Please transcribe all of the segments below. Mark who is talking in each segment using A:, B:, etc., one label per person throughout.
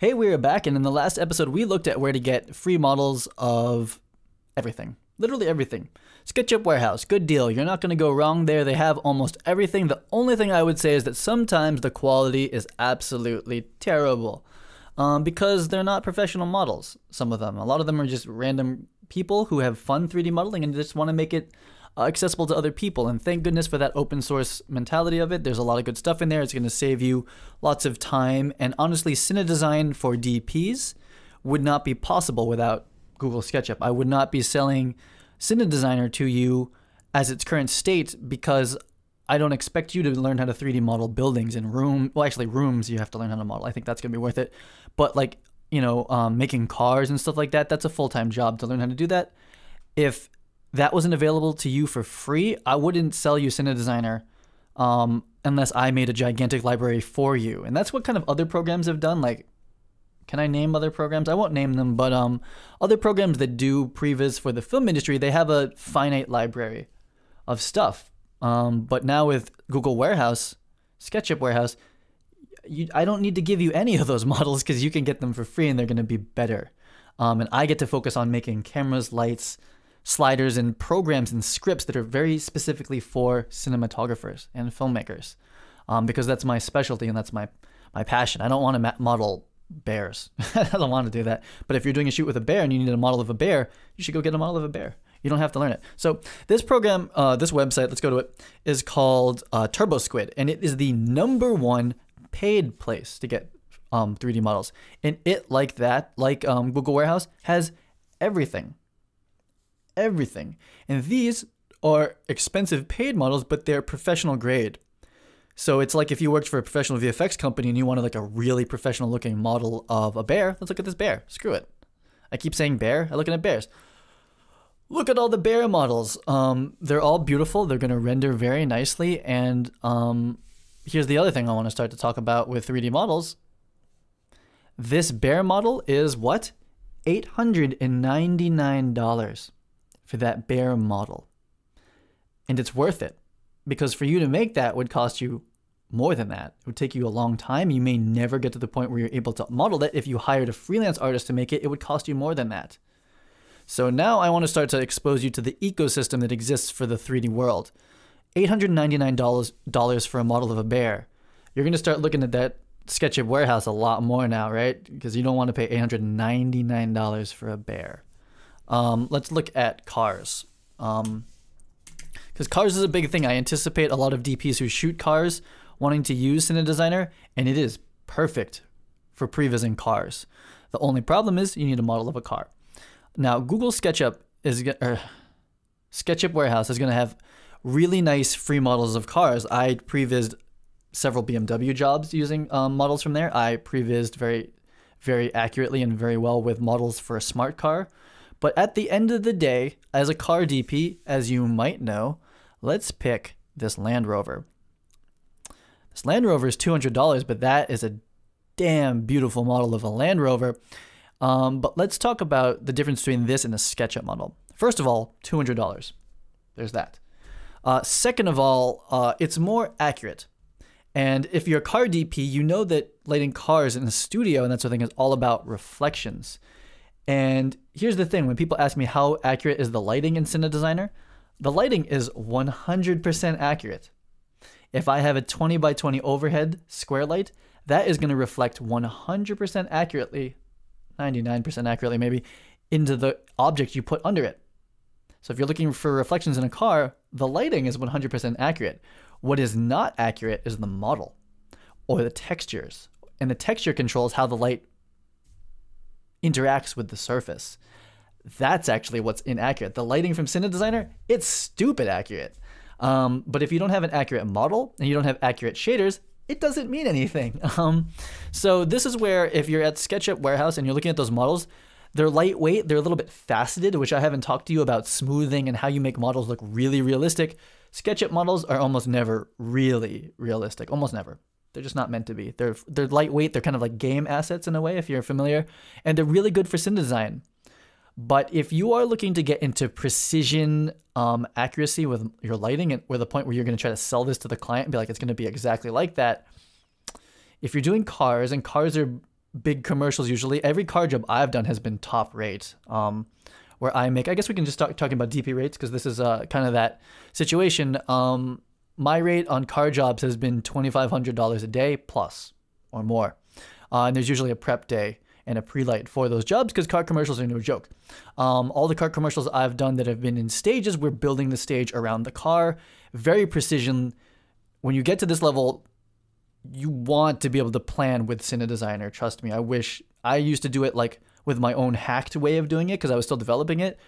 A: Hey, we're back, and in the last episode, we looked at where to get free models of everything. Literally everything. SketchUp Warehouse, good deal. You're not going to go wrong there. They have almost everything. The only thing I would say is that sometimes the quality is absolutely terrible because they're not professional models, some of them. A lot of them are just random people who have fun 3D modeling and just want to make it accessible to other people, and thank goodness for that open source mentality of it. There's a lot of good stuff in there. It's going to save you lots of time, and honestly, Cinedesign for DPs would not be possible without Google SketchUp. I would not be selling Cinedesigner to you as its current state because I don't expect you to learn how to 3D model buildings and rooms you have to learn how to model. I think that's going to be worth it. But like, making cars and stuff like that, that's a full-time job to learn how to do that. If that wasn't available to you for free, I wouldn't sell you Cinedesigner unless I made a gigantic library for you. And that's what kind of other programs have done. Like, can I name other programs? I won't name them, but other programs that do previs for the film industry, they have a finite library of stuff. But now with Google Warehouse, SketchUp Warehouse, I don't need to give you any of those models because you can get them for free and they're going to be better. And I get to focus on making cameras, lights, sliders, and programs and scripts that are very specifically for cinematographers and filmmakers, because that's my specialty and that's my passion. I don't want to model bears. I don't want to do that. But if you're doing a shoot with a bear and you need a model of a bear, you should go get a model of a bear. You don't have to learn it. So this program, this website, let's go to it, is called TurboSquid, and it is the #1 paid place to get 3D models. And it, like Google Warehouse, has everything. Everything. And these are expensive paid models, but they're professional grade. So it's like if you worked for a professional VFX company and you wanted like a really professional looking model of a bear, let's look at this bear. Screw it. I keep saying bear, I'm looking at bears. Look at all the bear models. They're all beautiful. They're going to render very nicely. And here's the other thing I want to start to talk about with 3D models. This bear model is what? $899 for that bear model. And it's worth it because for you to make that would cost you more than that. It would take you a long time. You may never get to the point where you're able to model it. If you hired a freelance artist to make it, it would cost you more than that. So now I want to start to expose you to the ecosystem that exists for the 3D world. $899 for a model of a bear. You're going to start looking at that SketchUp Warehouse a lot more now, right? Because you don't want to pay $899 for a bear. Let's look at cars. Because cars is a big thing. I anticipate a lot of DPs who shoot cars wanting to use Cinedesigner, and it is perfect for prevising cars. The only problem is you need a model of a car. Now, Google SketchUp SketchUp Warehouse is going to have really nice free models of cars. I prevised several BMW jobs using models from there. I prevised very, very accurately and very well with models for a smart car. But at the end of the day, as a car DP, as you might know, let's pick this Land Rover. This Land Rover is $200, but that is a damn beautiful model of a Land Rover. But let's talk about the difference between this and a SketchUp model. First of all, $200. There's that. Second of all, it's more accurate. And if you're a car DP, you know that lighting cars in a studio and that sort of thing is all about reflections. And here's the thing, when people ask me how accurate is the lighting in Cinedesigner, the lighting is 100% accurate. If I have a 20 by 20 overhead square light, that is going to reflect 100% accurately, 99% accurately maybe, into the object you put under it. So if you're looking for reflections in a car, the lighting is 100% accurate. What is not accurate is the model or the textures. And the texture controls how the light interacts with the surface. That's actually what's inaccurate. The lighting from Cinedesigner, it's stupid accurate. But if you don't have an accurate model and you don't have accurate shaders, it doesn't mean anything. So this is where if you're at SketchUp Warehouse and you're looking at those models, they're lightweight, they're a little bit faceted, which I haven't talked to you about smoothing and how you make models look really realistic. SketchUp models are almost never really realistic, almost never. They're just not meant to be. They're lightweight, they're kind of like game assets in a way, if you're familiar, and they're really good for Cinedesign. But if you are looking to get into precision accuracy with your lighting, and with a point where you're going to try to sell this to the client and be like, it's going to be exactly like that. If you're doing cars, and cars are big commercials usually. Every car job I've done has been top rate. Where I make, I guess we can just start talking about DP rates because this is kind of that situation. My rate on car jobs has been $2,500 a day plus or more. And there's usually a prep day and a pre-light for those jobs because car commercials are no joke. All the car commercials I've done that have been in stages, we're building the stage around the car. Very precision. When you get to this level, you want to be able to plan with Cine Designer. Trust me, I used to do it like with my own hacked way of doing it because I was still developing it.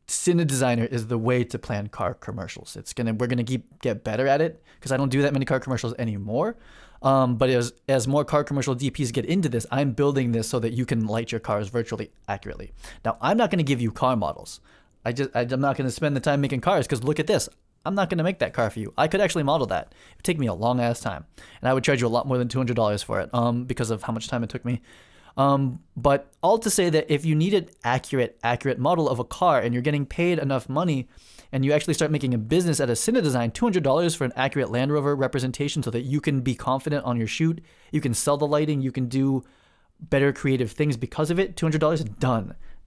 A: Cine Designer is the way to plan car commercials. We're gonna get better at it because I don't do that many car commercials anymore. But as more car commercial DPs get into this, I'm building this so that you can light your cars virtually accurately. Now, I'm not gonna give you car models. I'm not gonna spend the time making cars because look at this. I'm not gonna make that car for you. I could actually model that. It would take me a long ass time, and I would charge you a lot more than $200 for it because of how much time it took me. But all to say that if you need an accurate model of a car and you're getting paid enough money and you actually start making a business at a Cine Design, $200 for an accurate Land Rover representation so that you can be confident on your shoot, you can sell the lighting, you can do better creative things because of it, $200,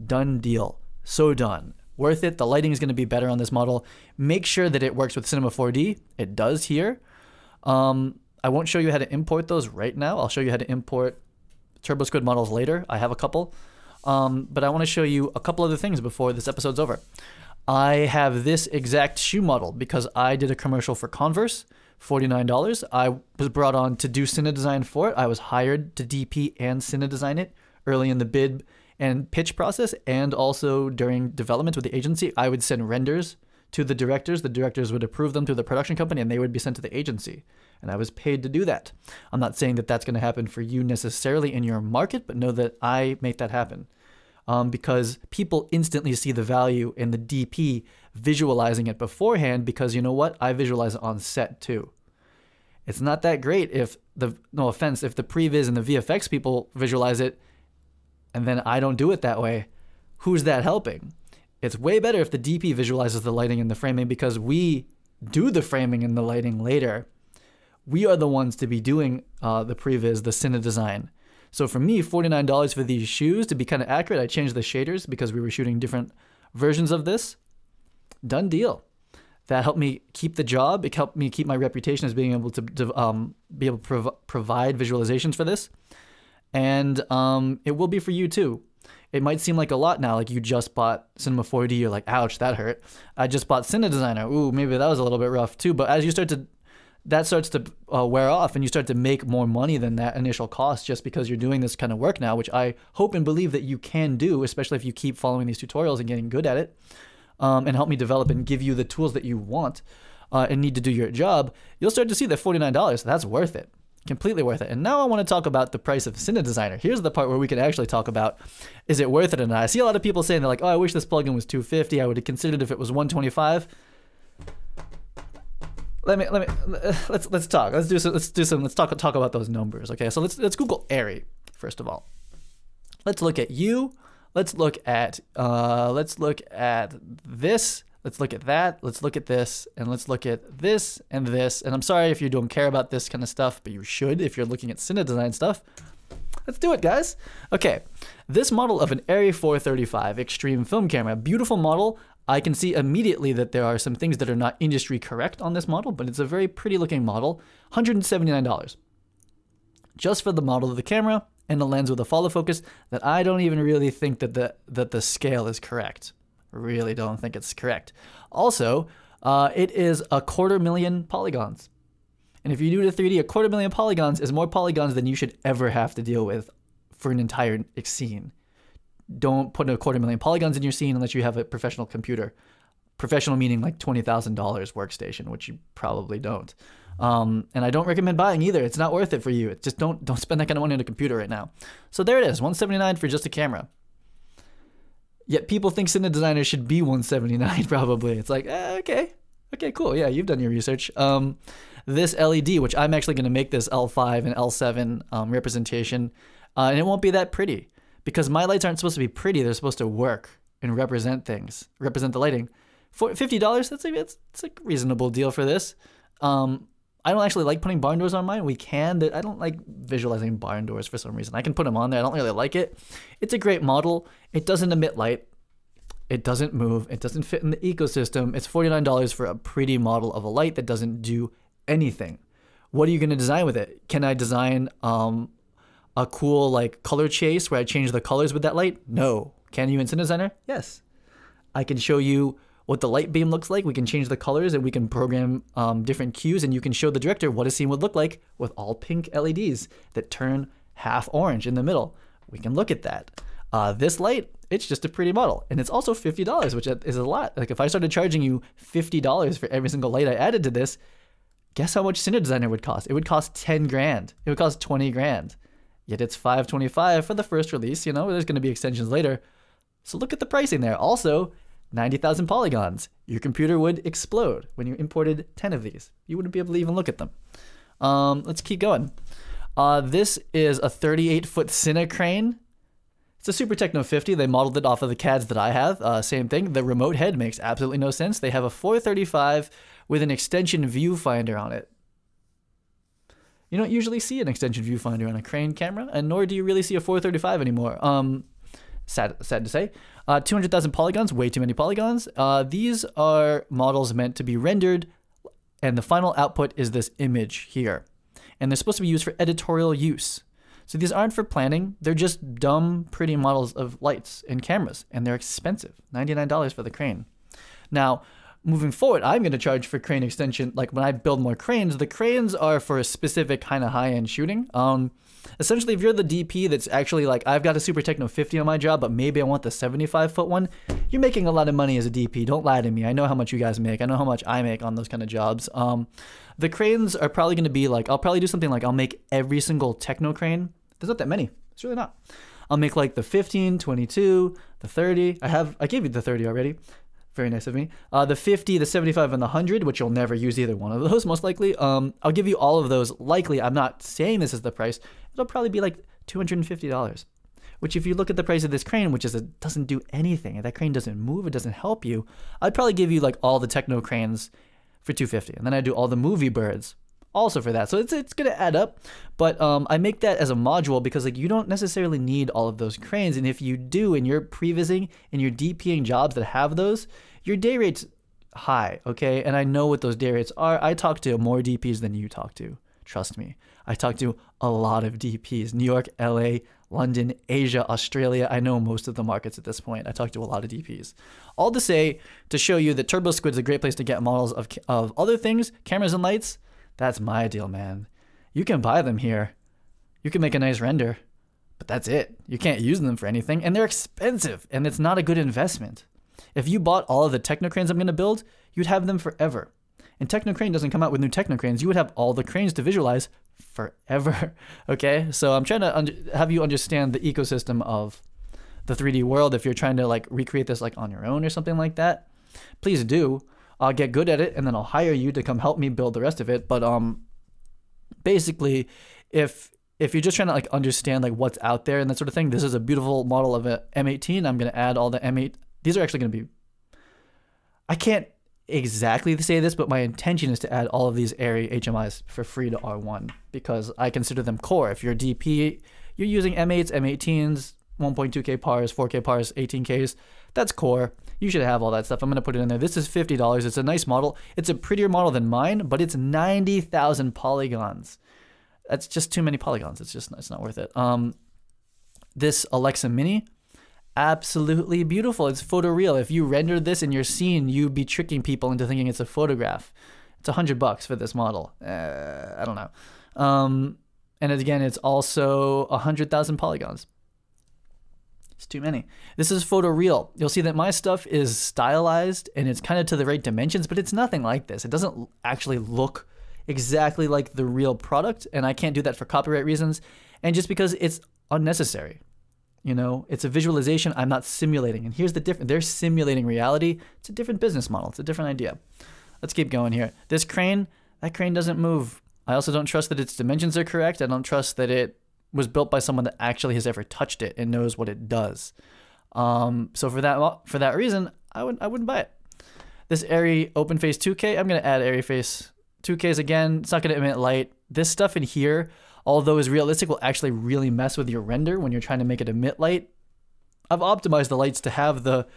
A: done deal. So done. Worth it. The lighting is going to be better on this model. Make sure that it works with Cinema 4D. It does here. I won't show you how to import those right now. I'll show you how to import TurboSquid models later. I have a couple. But I want to show you a couple other things before this episode's over. I have this exact shoe model because I did a commercial for Converse, $49. I was brought on to do Cine Design for it. I was hired to DP and Cine Design it early in the bid and pitch process, and also during development with the agency. I would send renders to the directors. The directors would approve them through the production company, and they would be sent to the agency. And I was paid to do that. I'm not saying that that's going to happen for you necessarily in your market, but know that I make that happen. Because people instantly see the value in the DP visualizing it beforehand, because you know what? I visualize it on set too. It's not that great if no offense, if the previs and the VFX people visualize it and then I don't do it that way. Who's that helping? It's way better if the DP visualizes the lighting and the framing, because we do the framing and the lighting later. We are the ones to be doing the previs, the Cine Design. So for me, $49 for these shoes, to be kind of accurate, I changed the shaders because we were shooting different versions of this. Done deal. That helped me keep the job. It helped me keep my reputation as being able to provide visualizations for this. And it will be for you too. It might seem like a lot now, like you just bought Cinema 4D, you're like, ouch, that hurt. I just bought Cine Designer. Ooh, maybe that was a little bit rough too. But as you start to, that starts to wear off and you start to make more money than that initial cost just because you're doing this kind of work now, which I hope and believe that you can do, especially if you keep following these tutorials and getting good at it, and help me develop and give you the tools that you want and need to do your job. You'll start to see that $49, that's worth it. Completely worth it. And now I want to talk about the price of Cine Designer. Here's the part where we can actually talk about, is it worth it or not? I see a lot of people saying, they're like, oh, I wish this plugin was $250. I would have considered if it was $125. Let's talk. Let's talk about those numbers. Okay, so let's Google Airy first of all. Let's look at you. Let's look at this. Let's look at that. Let's look at this, and let's look at this and this. And I'm sorry if you don't care about this kind of stuff, but you should if you're looking at Cine Design stuff. Let's do it, guys. Okay, this model of an Arri 435 Extreme film camera, beautiful model. I can see immediately that there are some things that are not industry correct on this model, but it's a very pretty looking model. $179. Just for the model of the camera and the lens with a follow focus that I don't even really think that the scale is correct. Really don't think it's correct. Also, it is 250,000 polygons. And if you do the 3D, 250,000 polygons is more polygons than you should ever have to deal with for an entire scene. Don't put 250,000 polygons in your scene unless you have a professional computer. Professional meaning like $20,000 workstation, which you probably don't. And I don't recommend buying either. It's not worth it for you. It's just don't spend that kind of money on a computer right now. So there it is, $179 for just a camera. Yet people think Cine Designer should be $179 probably. It's like, okay, cool. Yeah, you've done your research. This LED, which I'm actually going to make this L5 and L7 representation, and it won't be that pretty because my lights aren't supposed to be pretty. They're supposed to work and represent things, represent the lighting. For $50, it's a reasonable deal for this. I don't actually like putting barn doors on mine. We can. I don't like visualizing barn doors for some reason. I can put them on there. I don't really like it. It's a great model. It doesn't emit light. It doesn't move. It doesn't fit in the ecosystem. It's $49 for a pretty model of a light that doesn't do anything. What are you going to design with it? Can I design a cool like color chase where I change the colors with that light? No. Can you in Cinedesigner? Yes. I can show you what the light beam looks like. We can change the colors and we can program different cues, and you can show the director what a scene would look like with all pink LEDs that turn half orange in the middle. We can look at that. This light, it's just a pretty model, and it's also $50, which is a lot. Like if I started charging you $50 for every single light I added to this, guess how much Cinedesigner would cost? It would cost 10 grand. It would cost 20 grand. Yet it's $525 for the first release. You know, there's going to be extensions later. So look at the pricing there. Also, 90,000 polygons. Your computer would explode when you imported 10 of these. You wouldn't be able to even look at them. Let's keep going. This is a 38-foot Cine crane. It's a Super Techno 50. They modeled it off of the CADs that I have. Same thing. The remote head makes absolutely no sense. They have a 435 with an extension viewfinder on it. You don't usually see an extension viewfinder on a crane camera, and nor do you really see a 435 anymore. Sad to say. 200,000 polygons, way too many polygons. These are models meant to be rendered, and the final output is this image here. And they're supposed to be used for editorial use. So these aren't for planning. They're just dumb, pretty models of lights and cameras, and they're expensive. $99 for the crane. Now, moving forward, I'm going to charge for crane extension. Like when I build more cranes, the cranes are for a specific kind of high-end shooting. Essentially, if you're the DP that's actually like, I've got a Super Techno 50 on my job, but maybe I want the 75-foot one, you're making a lot of money as a DP. Don't lie to me. I know how much you guys make. I know how much I make on those kind of jobs. The cranes are probably going to be like, I'll probably do something like I'll make every single Techno crane. There's not that many. It's really not. I'll make like the 15, 22, the 30. I gave you the 30 already. Very nice of me. The 50, the 75, and the 100, which you'll never use either one of those, most likely. I'll give you all of those. Likely, I'm not saying this is the price. It'll probably be like $250, which if you look at the price of this crane, which is it doesn't do anything, and that crane doesn't move, it doesn't help you, I'd probably give you like all the Techno cranes for $250, and then I do all the movie birds also for that. So it's gonna add up, but I make that as a module because like you don't necessarily need all of those cranes, and if you do and you're prevising and you're DPing jobs that have those, your day rate's high, okay? And I know what those day rates are. I talk to more DPs than you talk to. Trust me. I talk to a lot of DPs. New York, LA, London, Asia, Australia. I know most of the markets at this point. I talk to a lot of DPs. All to say, to show you that TurboSquid is a great place to get models of other things, cameras and lights. That's my deal, man. You can buy them here. You can make a nice render, but that's it. You can't use them for anything, and they're expensive, and it's not a good investment. If you bought all of the Techno cranes I'm going to build, you'd have them forever. And Techno crane doesn't come out with new Techno cranes. You would have all the cranes to visualize forever. Okay, so I'm trying to have you understand the ecosystem of the 3D world. If you're trying to like recreate this like on your own or something like that, please do. I'll get good at it, and then I'll hire you to come help me build the rest of it. But basically, if you're just trying to like understand like what's out there and that sort of thing, this is a beautiful model of a M18. I'm gonna add all the M8. These are actually gonna be. I can't exactly say this, but my intention is to add all of these Airy HMIs for free to R1 because I consider them core. If you're DP, you're using M8s, M18s, 1.2K pars, 4K pars, 18Ks. That's core. You should have all that stuff. I'm going to put it in there. This is $50. It's a nice model. It's a prettier model than mine, but it's 90,000 polygons. That's just too many polygons. It's not worth it. This Alexa Mini, absolutely beautiful. It's photoreal. If you rendered this in your scene, you'd be tricking people into thinking it's a photograph. It's $100 for this model. I don't know. And again, it's also 100,000 polygons. It's too many. This is photoreal. You'll see that my stuff is stylized and it's kind of to the right dimensions, but it's nothing like this. It doesn't actually look exactly like the real product, and I can't do that for copyright reasons, and just because it's unnecessary. You know, it's a visualization. I'm not simulating. And here's the difference. They're simulating reality. It's a different business model. It's a different idea. Let's keep going here. This crane, that crane doesn't move. I also don't trust that its dimensions are correct. I don't trust that it was built by someone that actually has ever touched it and knows what it does. So for that reason, I wouldn't buy it. This Airy Open Face 2K, I'm going to add Airy Face 2Ks again, it's not going to emit light. This stuff in here, although is realistic, will actually really mess with your render when you're trying to make it emit light. I've optimized the lights to have the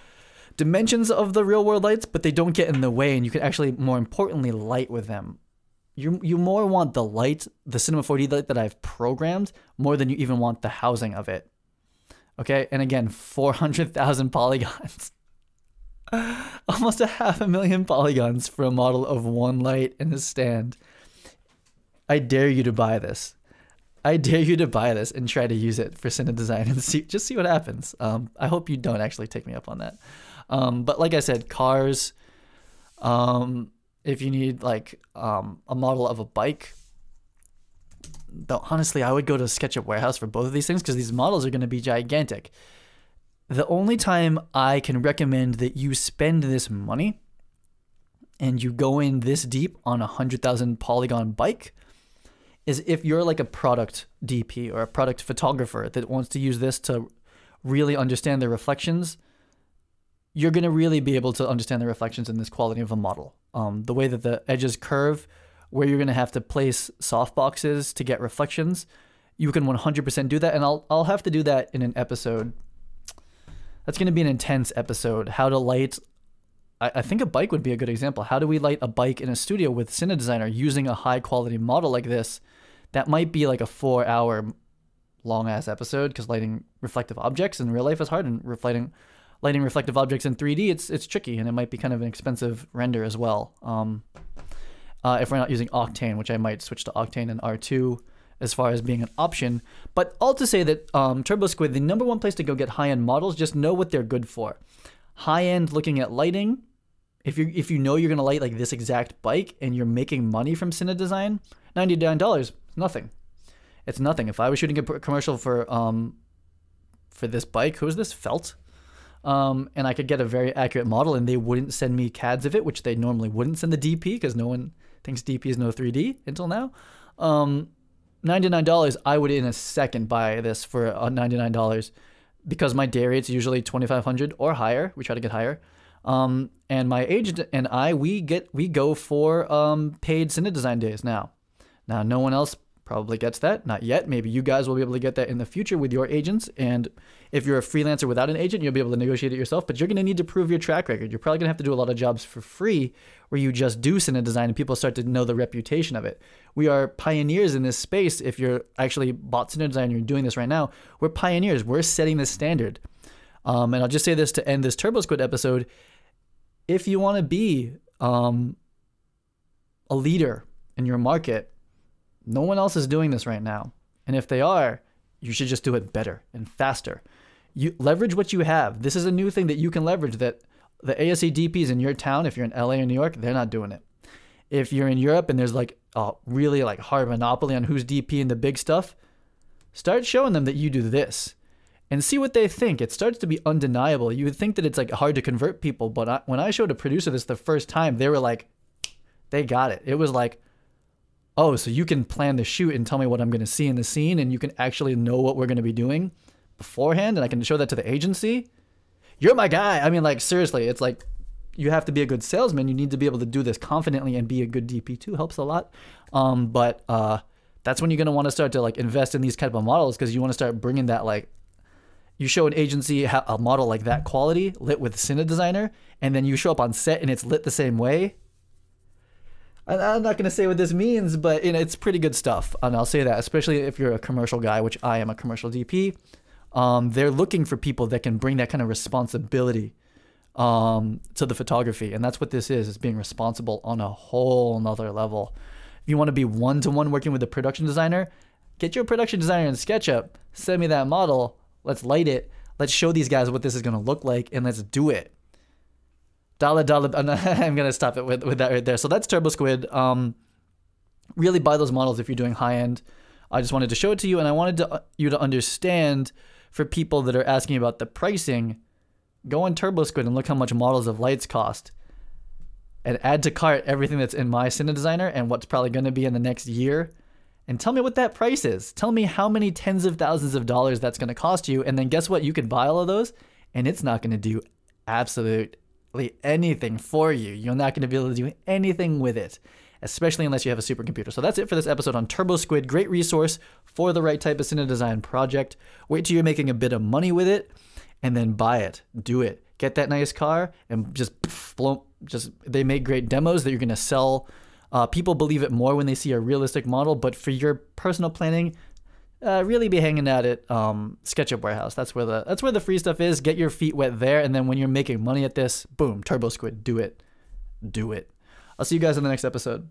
A: dimensions of the real world lights, but they don't get in the way, and you can actually, more importantly, light with them. You more want the light, the Cinema 4D light that I've programmed, more than you even want the housing of it. Okay, and again, 400,000 polygons. Almost 500,000 polygons for a model of one light and a stand. I dare you to buy this. I dare you to buy this and try to use it for Cine design and just see what happens. I hope you don't actually take me up on that. But like I said, cars, if you need like a model of a bike, though honestly, I would go to SketchUp Warehouse for both of these things because these models are going to be gigantic. The only time I can recommend that you spend this money and you go in this deep on a 100,000 polygon bike is if you're like a product DP or a product photographer that wants to use this to really understand the reflections. You're going to really be able to understand the reflections in this quality of a model. The way that the edges curve, where you're going to have to place softboxes to get reflections, you can 100% do that. And I'll have to do that in an episode. That's going to be an intense episode. How to light, I think a bike would be a good example. How do we light a bike in a studio with Cine Designer using a high quality model like this? That might be like a 4-hour long ass episode because lighting reflective objects in real life is hard, and lighting reflective objects in 3D, it's tricky, and it might be kind of an expensive render as well. If we're not using Octane, which I might switch to Octane and R2 as far as being an option. But all to say that TurboSquid, the #1 place to go get high-end models, just know what they're good for. High-end looking at lighting, if you know you're going to light like this exact bike and you're making money from Cine Design, $99, nothing. It's nothing. If I was shooting a commercial for this bike, who is this? Felt? And I could get a very accurate model and they wouldn't send me CADs of it, which they normally wouldn't send the DP because no one thinks DP is no 3D until now. $99, I would in a second buy this for $99 because my day rate's usually $2,500 or higher. We try to get higher. And my agent and I, we go for paid Cine Design days now. Now, no one else probably gets that. Not yet. Maybe you guys will be able to get that in the future with your agents. And if you're a freelancer without an agent, you'll be able to negotiate it yourself. But you're going to need to prove your track record. You're probably going to have to do a lot of jobs for free where you just do Cine Design and people start to know the reputation of it. We are pioneers in this space. If you're actually bought Cine Design and you're doing this right now, we're pioneers. We're setting the standard. And I'll just say this to end this TurboSquid episode. If you want to be a leader in your market, no one else is doing this right now. And if they are, you should just do it better and faster. You leverage what you have. This is a new thing that you can leverage that the ASE DPs in your town, if you're in LA or New York, they're not doing it. If you're in Europe and there's like a really like hard monopoly on who's DP and the big stuff, start showing them that you do this and see what they think. It starts to be undeniable. You would think that it's like hard to convert people, but when I showed a producer this the first time, they were like, they got it. It was like, oh, so you can plan the shoot and tell me what I'm going to see in the scene, and you can actually know what we're going to be doing beforehand, and I can show that to the agency. You're my guy. I mean, like, seriously, it's like you have to be a good salesman. You need to be able to do this confidently and be a good DP too. Helps a lot. But that's when you're going to want to start to like invest in these type of models because you want to start bringing that like, you show an agency a model like that quality lit with Cine Designer, and then you show up on set and it's lit the same way. I'm not going to say what this means, but you know, it's pretty good stuff. And I'll say that, especially if you're a commercial guy, which I am a commercial DP. They're looking for people that can bring that kind of responsibility to the photography. And that's what this is being responsible on a whole nother level. If you want to be one-to-one working with a production designer, get your production designer in SketchUp, send me that model, let's light it, let's show these guys what this is going to look like, and let's do it. I'm going to stop it with that right there. So that's TurboSquid. Really buy those models if you're doing high-end. I just wanted to show it to you, and I wanted you to understand for people that are asking about the pricing, go on TurboSquid and look how much models of lights cost. And add to cart everything that's in my Cine Designer and what's probably going to be in the next year. And tell me what that price is. Tell me how many tens of thousands of dollars that's going to cost you. And then guess what? You could buy all of those, and it's not going to do absolutely anything for you. You're not going to be able to do anything with it. especially unless you have a supercomputer. So that's it for this episode on TurboSquid. Great resource for the right type of cine design project. Wait till you're making a bit of money with it, and then buy it. Do it. Get that nice car and just blow. They make great demos that you're gonna sell. People believe it more when they see a realistic model, but for your personal planning, really be hanging out at SketchUp Warehouse. That's where the free stuff is. Get your feet wet there, and then when you're making money at this, boom, TurboSquid. Do it. I'll see you guys in the next episode.